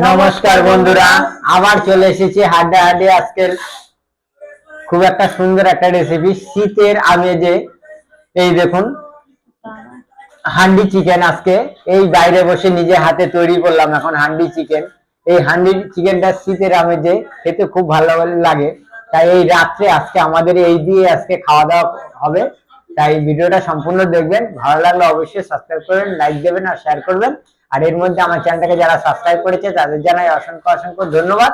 নমস্কার বন্ধুরা, আবার চলে এসেছি হাড্ডাহাড্ডি। আজকের খুব একটা সুন্দর একটা রেসিপি শীতের আমেজে। এই দেখুন হান্ডি চিকেন। আজকে এই বাইরে বসে নিজে হাতে তৈরি করলাম এখন হান্ডি চিকেন। এই হান্ডি চিকেনটা শীতের আমেজে খেতে খুব ভালো লাগে। তাই এই রাত্রে আজকে আমাদের এই দিয়ে আজকে খাওয়া দাওয়া হবে। তাই ভিডিওটা সম্পূর্ণ দেখবেন, ভালো লাগলে অবশ্যই সাবস্ক্রাইব করবেন, লাইক দেবেন আর শেয়ার করবেন। আর এর মধ্যে আমার চ্যানেলটাকে যারা সাবস্ক্রাইব করেছে তাদের জানাই অসংখ্য অসংখ্য ধন্যবাদ।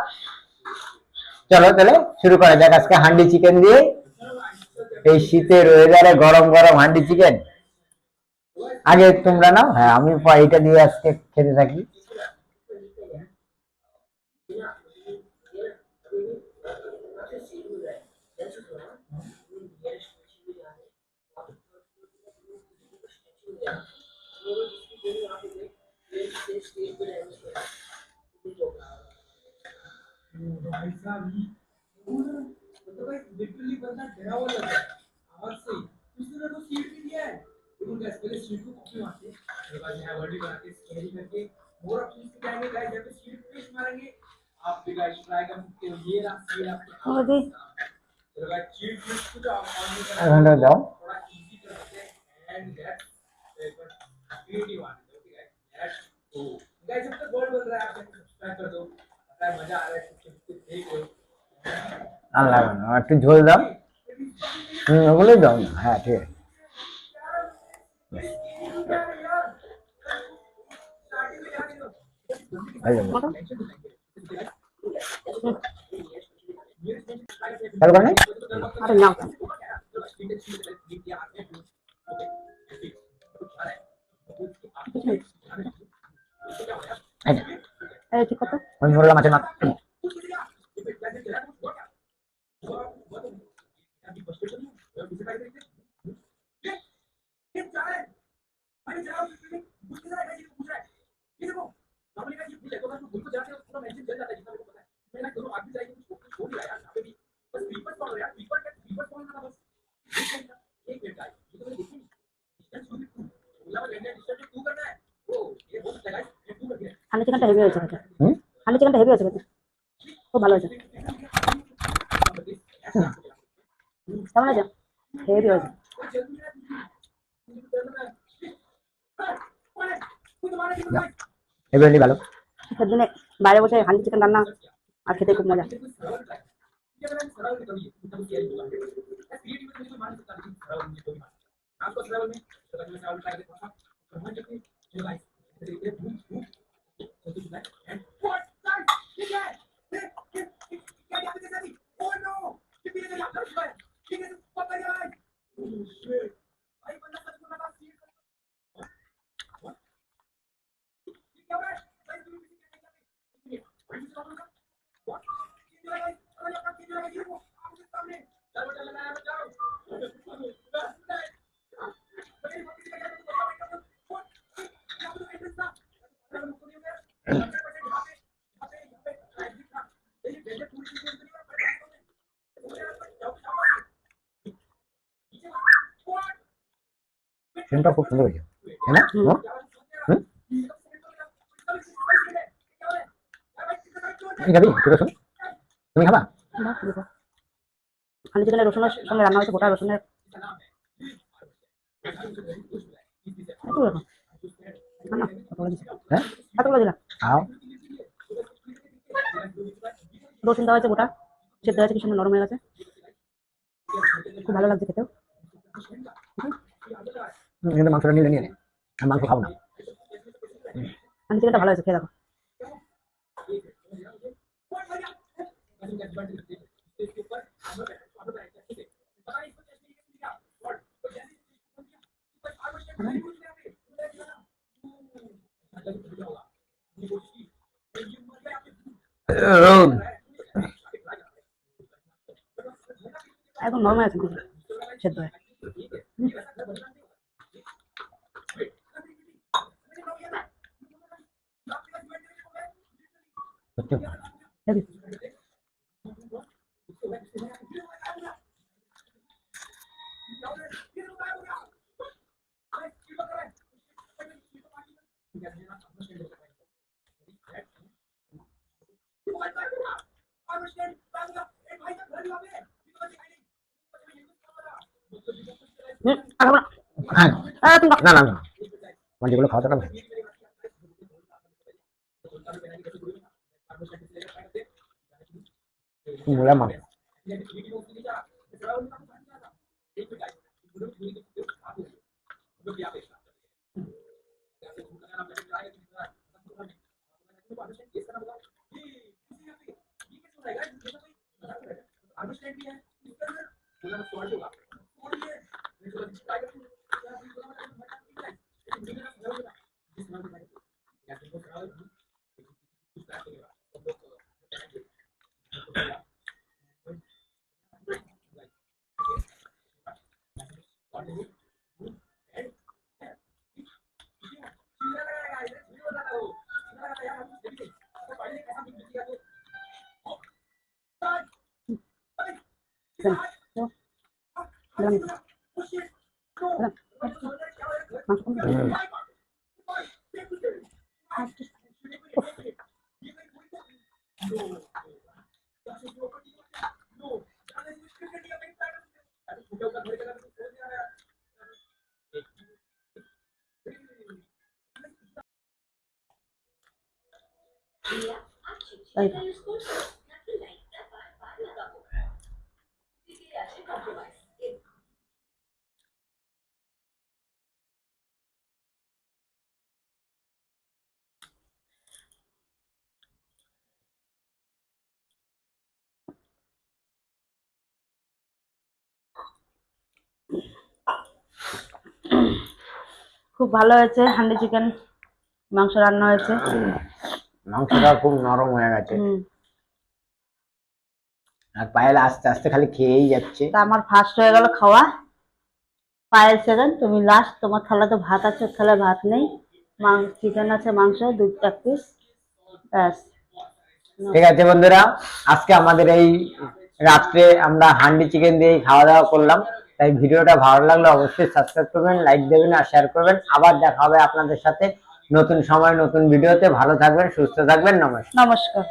চলো তাহলে শুরু করা যাক আজকে হান্ডি চিকেন দিয়ে। এই শীতের ওয়েদারে গরম গরম হান্ডি চিকেন। আগে তোমরা নাও, হ্যাঁ আমি এটা দিয়ে আজকে খেতে থাকি। लिटरली बंदा डरा हुआ लग रहा है आवाज से उसने तो सीट भी दिया है देखो गैस पहले सीट को कॉपी मारते हैं उसके बाद यहाँ वर्डी बना के स्केरी करके मोर ऑफ चीज के जाएंगे गाइस जब सीट पे मारेंगे आप भी गाइस ट्राई कर सकते हो। ये रहा सीट आपके हो गई। चलो गाइस चीट को जो आप ऑन नहीं करना है जाओ थोड़ा इजी कर सकते हैं एंड दैट क्रिएटिव आने दो। ओके गाइस तो गाइस जब तक वर्ड बन रहा है आप सब्सक्राइब कर दो। पता है मजा आ रहा है कुछ देख लो। আল্লাহ একটু ঝোল দাও। ওগুলোই দাও না, হ্যাঁ ঠিক আছে। চালু করে আরে না ঠিক কথা আমি বললাম আছে না হান্ডি চিকেনটা হেভি হয়েছে খেতে। হান্ডি চিকেনটা হেভি হয়েছে খেতে, খুব ভালো হয়েছে। কেমন হয়েছে? হেভি হয়েছে। হেভি ভালো। শীতের দিনে বাইরে বসে হান্ডি চিকেন রান্না আর খেতে খুব মজা। চিকেনটা খুব সুন্দর হয়েছে, তাই না? তুমি খাবি রসুন? তুমি খাবা? হান্ডি চিকেনের রসুনের সঙ্গে রান্না হয়েছে, গোটা রসুনের রসুন দেওয়া হয়েছে, গোটা সেদ্ধ হয়েছে, কি সুন্দর নরম হয়ে গেছে, খুব ভালো লাগছে খেতেও। কিন্তু মাংসটা নিলে নিয়ে নে, মাংস খাবো না। হান্ডি চিকেনটা ভালো হয়েছে, খেয়ে দেখো। একদম নরমাল আছে সেদ্ধ হয়ে। না না না, আমার যেগুলো খাওয়া দাওয়া মূলা মাংস। খুব ভালো হয়েছে। হান্ডি চিকেন মাংস রান্না হয়েছে। মাংসটা খুব নরম হয়ে গেছে। আর পায়েল আস্তে আস্তে খালি খেয়েই যাচ্ছে। তা আমার ফার্স্ট হয়ে গেল খাওয়া, পায়েল সেকেন্ড, তুমি লাস্ট। তোমার থালা তো ভাত আছে, ওর থালায় ভাত নেই, চিকেন আছে, মাংস 2 পিস, ব্যাস। ঠিক আছে বন্ধুরা, আজকে আমাদের এই রাত্রে আমরা হান্ডি চিকেন দিয়ে খাওয়া দাওয়া করলাম। তাই ভিডিওটা ভালো লাগলে অবশ্যই সাবস্ক্রাইব করবেন, লাইক দেবেন আর শেয়ার করবেন। আবার দেখা হবে আপনাদের সাথে নতুন সময় নতুন ভিডিওতে। ভালো থাকবেন, সুস্থ থাকবেন, নমস্কার। নমস্কার।